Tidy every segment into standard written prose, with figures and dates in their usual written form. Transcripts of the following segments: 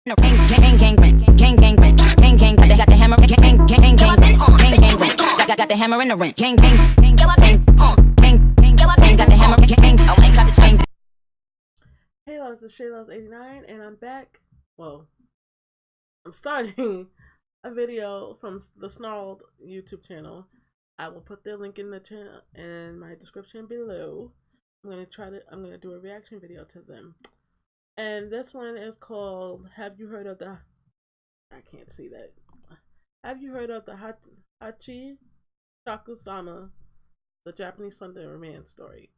No, gang, gang, gang, gang, gang, gang, gang, gang, gang, gang. They got the hammer, gang, gang, gang, gang, gang, gang, gang. Got the hammer in the ring, gang, gang, gang, gang, gang, gang, gang. Got the hammer, gang, gang. Oh, ain't got the chain. Hey, this is ShayLoves89, and I'm back. Well, I'm starting a video from the Snarled YouTube channel. I will put the link in the channel in my description below. I'm gonna do a reaction video to them. And this one is called, have you heard of the, I can't see that. Have you heard of the hachishakusama, the Japanese Slender Man story?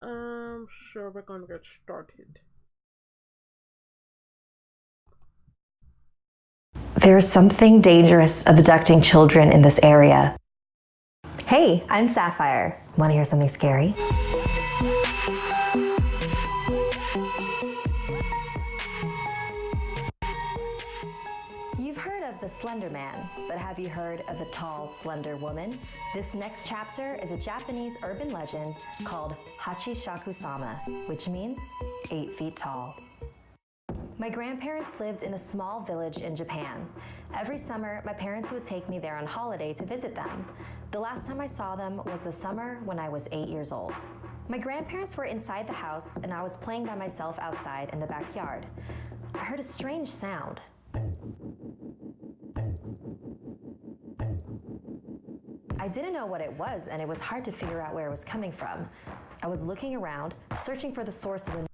Sure, we're gonna get started. There's something dangerous abducting children in this area. Hey, I'm Sapphire. Want to hear something scary? You've heard of the Slender Man, but have you heard of the tall, slender woman? This next chapter is a Japanese urban legend called hachishakusama, which means 8 feet tall. My grandparents lived in a small village in Japan. Every summer, my parents would take me there on holiday to visit them. The last time I saw them was the summer when I was 8 years old. My grandparents were inside the house and I was playing by myself outside in the backyard. I heard a strange sound. I didn't know what it was, and it was hard to figure out where it was coming from. I was looking around, searching for the source of the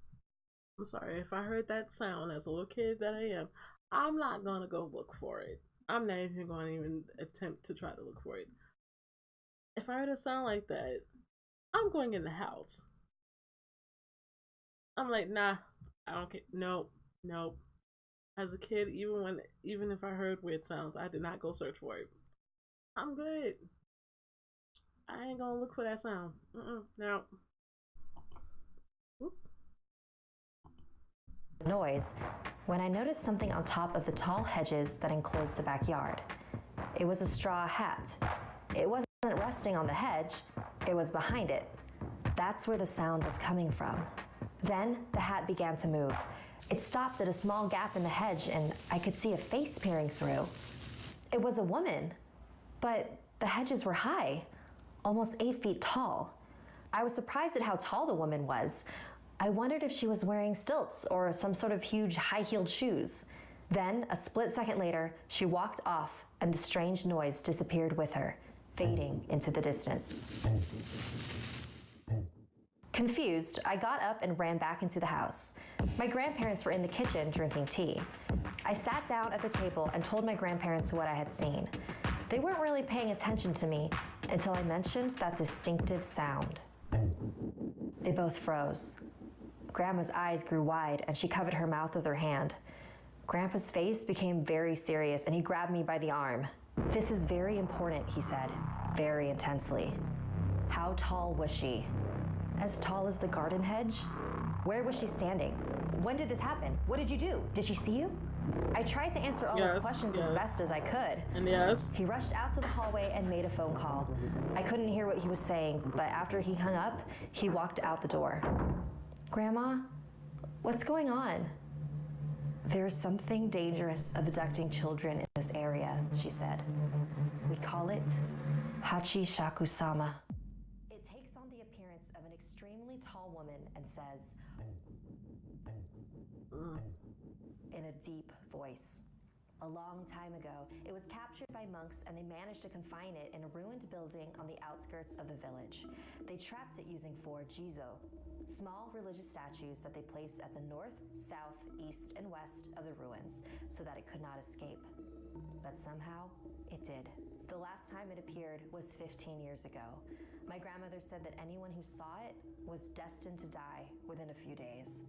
I'm sorry, if I heard that sound as a little kid that I am, I'm not gonna go look for it. I'm not even gonna even attempt to try to look for it. If I heard a sound like that, I'm going in the house. I'm like, nah, I don't care. Nope, nope. As a kid, even if I heard weird sounds, I did not go search for it. I'm good. I ain't gonna look for that sound. No. Oop. Noise when I noticed something on top of the tall hedges that enclosed the backyard. It was a straw hat. It wasn't resting on the hedge, it was behind it. That's where the sound was coming from. Then the hat began to move. It stopped at a small gap in the hedge and I could see a face peering through. It was a woman, but the hedges were high, almost 8 feet tall. I was surprised at how tall the woman was. I wondered if she was wearing stilts or some sort of huge high-heeled shoes. Then, a split second later, she walked off and the strange noise disappeared with her, fading into the distance. Confused, I got up and ran back into the house. My grandparents were in the kitchen drinking tea. I sat down at the table and told my grandparents what I had seen. They weren't really paying attention to me until I mentioned that distinctive sound. They both froze. Grandma's eyes grew wide and she covered her mouth with her hand. Grandpa's face became very serious and he grabbed me by the arm. "This is very important," he said, very intensely. "How tall was she?" "As tall as the garden hedge." "Where was she standing? When did this happen? What did you do? Did she see you?" I tried to answer all his questions as best as I could. And yes. He rushed out to the hallway and made a phone call. I couldn't hear what he was saying, but after he hung up, he walked out the door. "Grandma, what's going on?" "There's something dangerous abducting children in this area," she said. "We call it hachishakusama." It takes on the appearance of an extremely tall woman and says, in a deep voice. A long time ago, it was captured by monks and they managed to confine it in a ruined building on the outskirts of the village. They trapped it using 4 jizo, small religious statues that they placed at the north, south, east, and west of the ruins so that it could not escape. But somehow, it did. The last time it appeared was 15 years ago. My grandmother said that anyone who saw it was destined to die within a few days.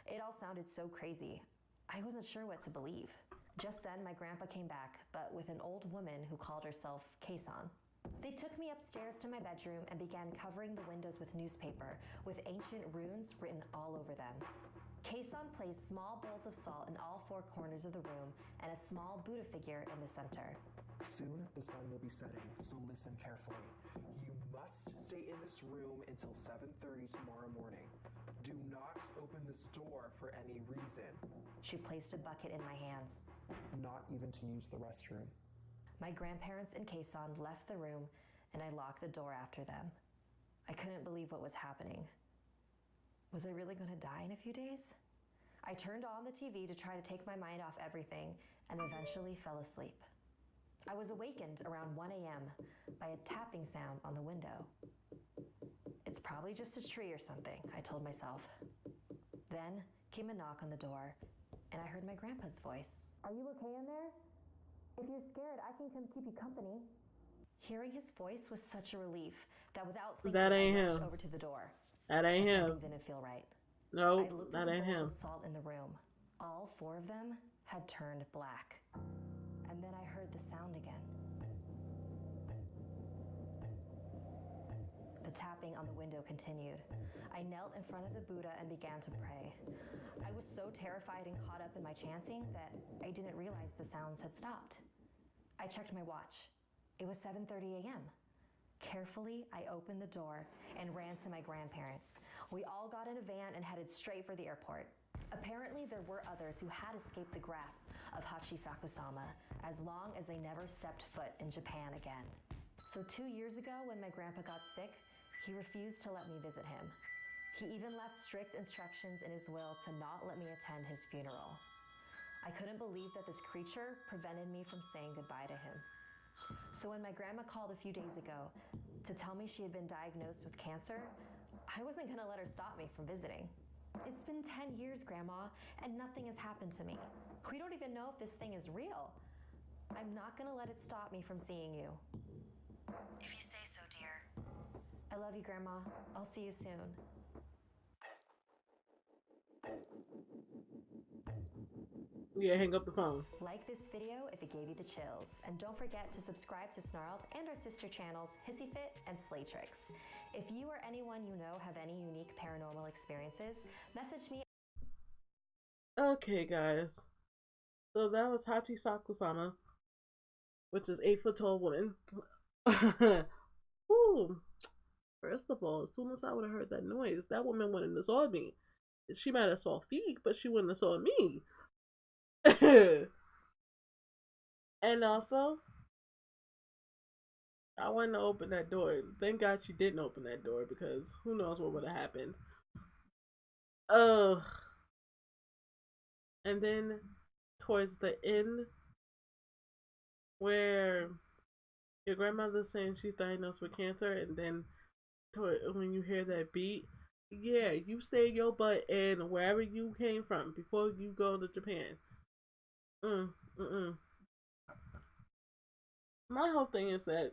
It all sounded so crazy. I wasn't sure what to believe. Just then, my grandpa came back, but with an old woman who called herself Keisan. They took me upstairs to my bedroom and began covering the windows with newspaper, with ancient runes written all over them. Keisan placed small bowls of salt in all 4 corners of the room and a small Buddha figure in the center. Soon the sun will be setting, so listen carefully. You must stay in this room until 7:30 tomorrow morning. Do not open this door for any reason. she placed a bucket in my hands. Not even to use the restroom. My grandparents and Kason left the room, and I locked the door after them. I couldn't believe what was happening. Was I really going to die in a few days? I turned on the TV to try to take my mind off everything and eventually fell asleep. I was awakened around 1 a.m. by a tapping sound on the window. It's probably just a tree or something, I told myself. Then came a knock on the door, and I heard my grandpa's voice. Are you okay in there? If you're scared, I can come keep you company. Hearing his voice was such a relief that without thinking, I rushed over to the door. That ain't him. Something didn't feel right. Nope, that ain't him. Of salt in the room. All 4 of them had turned black. And then I heard the sound again. The tapping on the window continued. I knelt in front of the Buddha and began to pray. I was so terrified and caught up in my chanting that I didn't realize the sounds had stopped. I checked my watch. It was 7:30 a.m. Carefully, I opened the door and ran to my grandparents. We all got in a van and headed straight for the airport. Apparently, there were others who had escaped the grasp of hachishakusama as long as they never stepped foot in Japan again. So 2 years ago, when my grandpa got sick, he refused to let me visit him. He even left strict instructions in his will to not let me attend his funeral. I couldn't believe that this creature prevented me from saying goodbye to him. So when my grandma called a few days ago to tell me she had been diagnosed with cancer, I wasn't going to let her stop me from visiting. It's been 10 years, Grandma, and nothing has happened to me. We don't even know if this thing is real. I'm not going to let it stop me from seeing you. If you say so, dear. I love you, Grandma. I'll see you soon. Yeah, hang up the phone. Like this video if it gave you the chills. And don't forget to subscribe to Snarled and our sister channels, Hissy Fit and Slay Tricks. If you or anyone you know have any unique paranormal experiences, message me. Okay, guys. So that was hachishakusama, which is 8-foot-tall woman. Ooh. First of all, as soon as I would have heard that noise, that woman wouldn't have saw me. She might have saw feet, but she wouldn't have saw me. And also, I wanted to open that door. Thank God she didn't open that door, because who knows what would have happened. And then towards the end, where your grandmother's saying she's diagnosed with cancer, and then when you hear that beat, yeah, you stay your butt in wherever you came from before you go to Japan. My whole thing is that,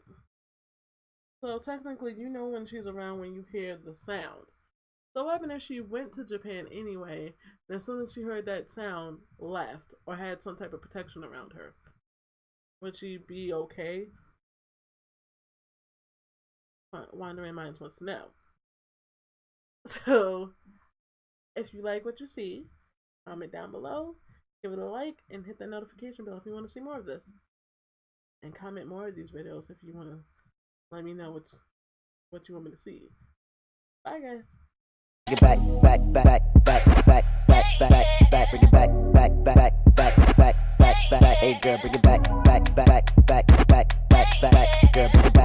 so technically you know when she's around when you hear the sound. So what happened if she went to Japan anyway, and as soon as she heard that sound, left, or had some type of protection around her? Would she be okay? Wandering Minds wants to know. So, if you like what you see, comment down below, give it a like, and hit that notification bell if you want to see more of this. And comment more of these videos if you want to let me know what you want me to see. Bye, guys. Bring it back, bring it back, hey girl, bring it back, girl, bring it